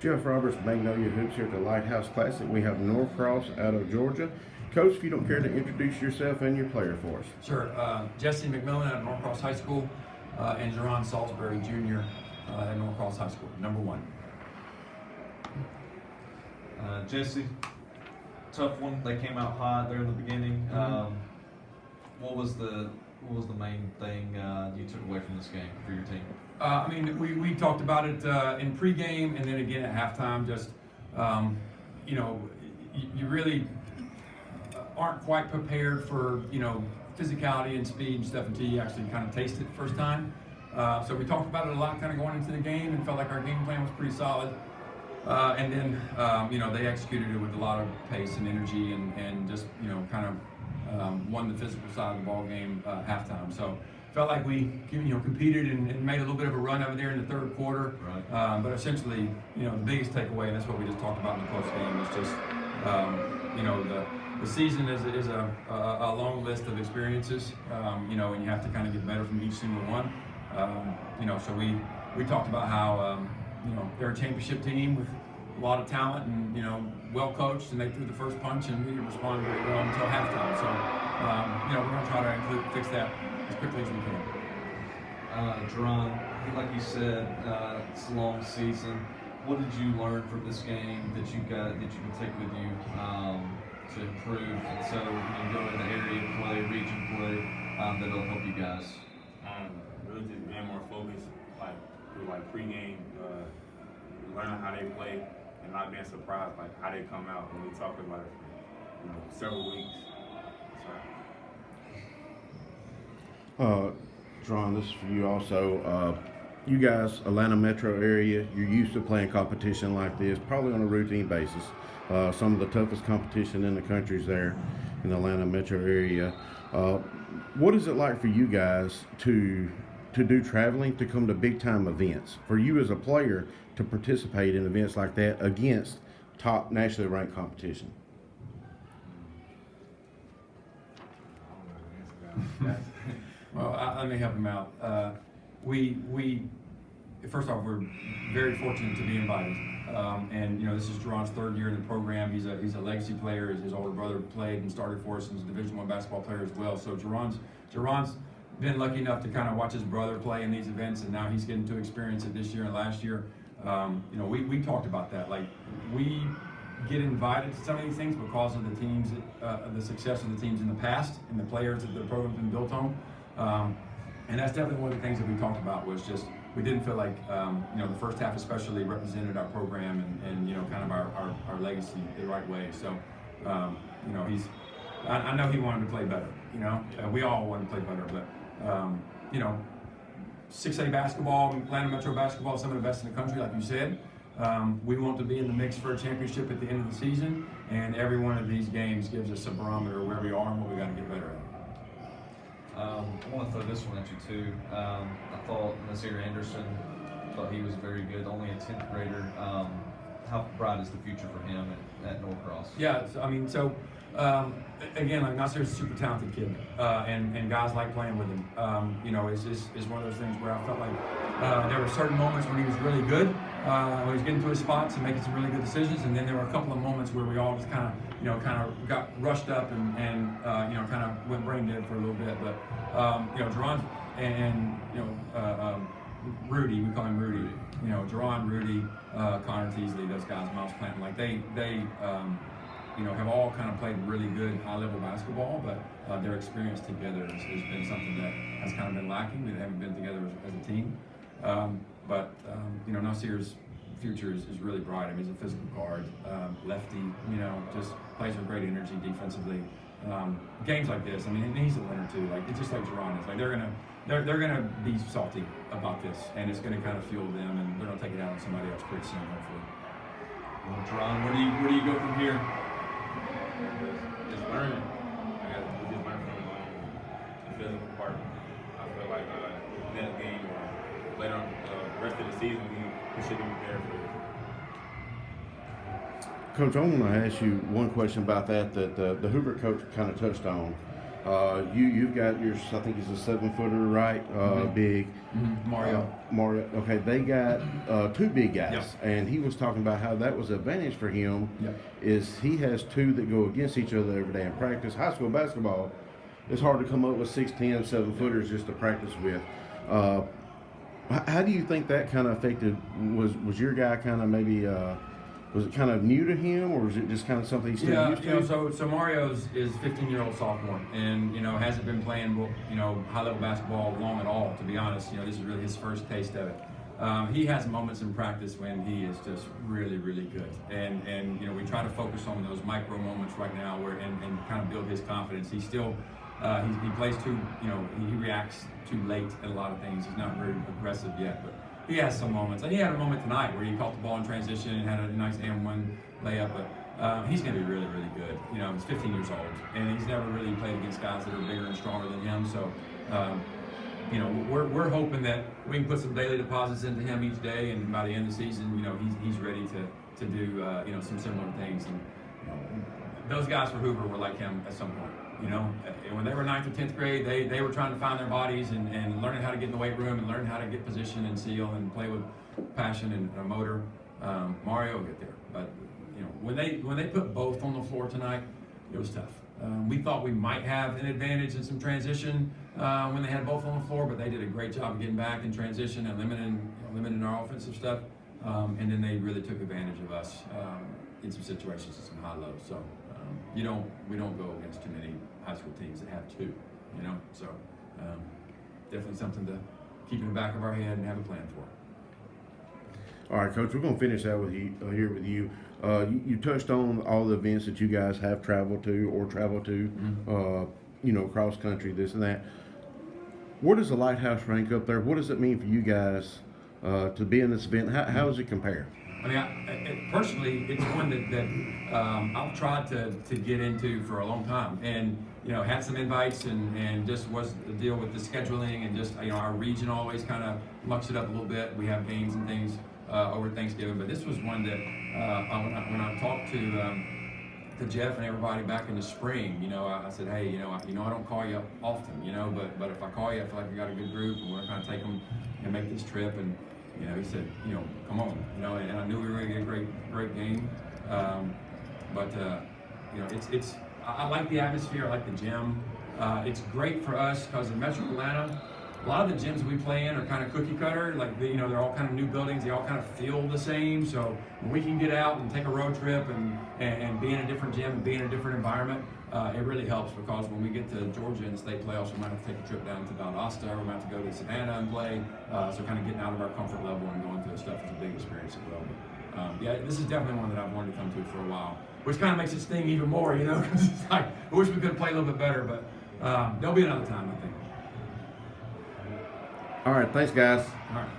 Jeff Roberts, Magnolia Hoops here at the Lighthouse Classic. We have Norcross out of Georgia. Coach, if you don't care to introduce yourself and your player for us. Sure. Jesse McMillan at Norcross High School and Jaron Saulsberry Jr. At Norcross High School, number 1. Jesse, tough one. They came out hot there in the beginning. What was the main thing you took away from this game for your team? I mean, we talked about it in pregame and then again at halftime. Just you really aren't quite prepared for physicality and speed and stuff until you actually kind of taste it the first time. So we talked about it a lot kind of going into the game and felt like our game plan was pretty solid. And then they executed it with a lot of pace and energy and just kind of won the physical side of the ball game halftime. So felt like we competed and made a little bit of a run over there in the third quarter. Right. But essentially, the biggest takeaway, and that's what we just talked about in the post game, is just the season is a long list of experiences. And you have to kind of get better from each single one. So we talked about how they're a championship team with a lot of talent and well coached, and they threw the first punch and we didn't respond very well until halftime. So we're going to try to fix that as quickly as we can. Jaron, like you said, it's a long season. What did you learn from this game that you can take with you to improve? And so go into area play, region play, that'll help you guys. Really just being more focused, through pregame, learning how they play, and not being surprised how they come out when we talked about it for several weeks. Jaron, this is for you also. You guys, Atlanta metro area, you're used to playing competition like this, probably on a routine basis. Some of the toughest competition in the country is there in the Atlanta metro area. What is it like for you guys to do traveling, to come to big time events, for you as a player to participate in events like that against top nationally ranked competition? Well, let me help him out. We first off, we're very fortunate to be invited, and this is Jaron's 3rd year in the program. He's a legacy player. His older brother played and started for us, and he's a Division I basketball player as well. So Jaron's been lucky enough to kind of watch his brother play in these events, and now he's getting to experience it this year and last year. We talked about that. We get invited to some of these things because of the teams, the success of the teams in the past and the players that the program's been built on. And that's definitely one of the things that we talked about, was just we didn't feel like the first half especially represented our program and kind of our legacy the right way. So I know he wanted to play better. We all wanted to play better, but 6A basketball, Atlanta Metro basketball, some of the best in the country, like you said. We want to be in the mix for a championship at the end of the season, and every one of these games gives us a barometer of where we are and what we got to get better at. I want to throw this one at you too. I thought Nazir Anderson, thought he was very good, only a 10th grader. How bright is the future for him at Norcross? Yeah, again, Nasir's a super talented kid, and guys like playing with him. It's one of those things where I felt like there were certain moments when he was really good, when he was getting to his spots and making some really good decisions, and then there were a couple of moments where we all just kind of got rushed up and kind of went brain dead for a little bit. But Jaron and Rudy, we call him Rudy. Jaron, Rudy, Connor Teasley, those guys, Miles Clanton, they have all kind of played really good high-level basketball, but their experience together has been something that has kind of been lacking. They haven't been together as a team. Nasir's future is really bright. I mean, he's a physical guard, lefty, just plays with great energy defensively. Games like this, and he's a winner too. It's just like Jaron is. They're gonna be salty about this, and it's gonna kind of fuel them, and they're gonna take it out on somebody else pretty soon, hopefully. Well, Jaron, where do you go from here? Just learning. We just learn from the physical part. I feel like next game or later on the rest of the season, we should be prepared for it. Coach, I want to ask you one question about that the Hoover coach kind of touched on. You've got your, I think he's a 7-footer, right? Big. Mario. Mario. Okay, they got two big guys, Yep. and he was talking about how that was an advantage for him. Yep. Is he has two that go against each other every day in practice. High school basketball, it's hard to come up with 6'10", 7-footers just to practice with. How do you think that kind of affected? Was your guy kind of maybe? Was it kind of new to him, or was it just kind of something he's still used to? So Mario's is 15-year-old sophomore, and hasn't been playing high-level basketball long at all. To be honest, this is really his first taste of it. He has moments in practice when he is just really, really good, and we try to focus on those micro moments right now, and kind of build his confidence. He still he plays too, he reacts too late at a lot of things. He's not very aggressive yet, but he has some moments. And he had a moment tonight where he caught the ball in transition and had a nice and-one layup. But he's going to be really, really good. He's 15 years old, and he's never really played against guys that are bigger and stronger than him. So, we're hoping that we can put some daily deposits into him each day, and by the end of the season, he's ready to do some similar things. And those guys for Hoover were like him at some point. When they were 9th or 10th grade, they were trying to find their bodies and learning how to get in the weight room and learning how to get position and seal and play with passion and a motor. Mario will get there, but when they put both on the floor tonight, it was tough. We thought we might have an advantage in some transition when they had both on the floor, but they did a great job of getting back in transition and limiting our offensive stuff. And then they really took advantage of us in some situations, in some high lows. So we don't go against too many high school teams that have two. So definitely something to keep in the back of our head and have a plan for. All right, Coach, we're going to finish out with you here with you. You touched on all the events that you guys have traveled to or travel to, cross country, this and that. Where does the Lighthouse rank up there? What does it mean for you guys to be in this event? How does it compare? I mean, personally, it's one that I've tried to get into for a long time, and had some invites, and just was the deal with the scheduling, and just our region always kind of mucks it up a little bit. We have games and things over Thanksgiving, but this was one that when I talked to Jeff and everybody back in the spring, I said, hey, I don't call you often, but if I call you, I feel like we got a good group, and we're going to take them and make this trip. And he said, come on, and I knew we were going to get a great game. But I like the atmosphere, I like the gym. It's great for us because in Metro Atlanta, a lot of the gyms we play in are kind of cookie cutter, like they're all kind of new buildings, they all kind of feel the same. So when we can get out and take a road trip and be in a different gym and be in a different environment, it really helps, because when we get to Georgia in the state playoffs, we might have to take a trip down to Valdosta, or we might have to go to Savannah and play. So kind of getting out of our comfort level and going through stuff is a big experience as well. But this is definitely one that I've wanted to come to for a while, which kind of makes it sting even more, because it's like, I wish we could have played a little bit better, but there'll be another time, I think. All right, thanks, guys. All right.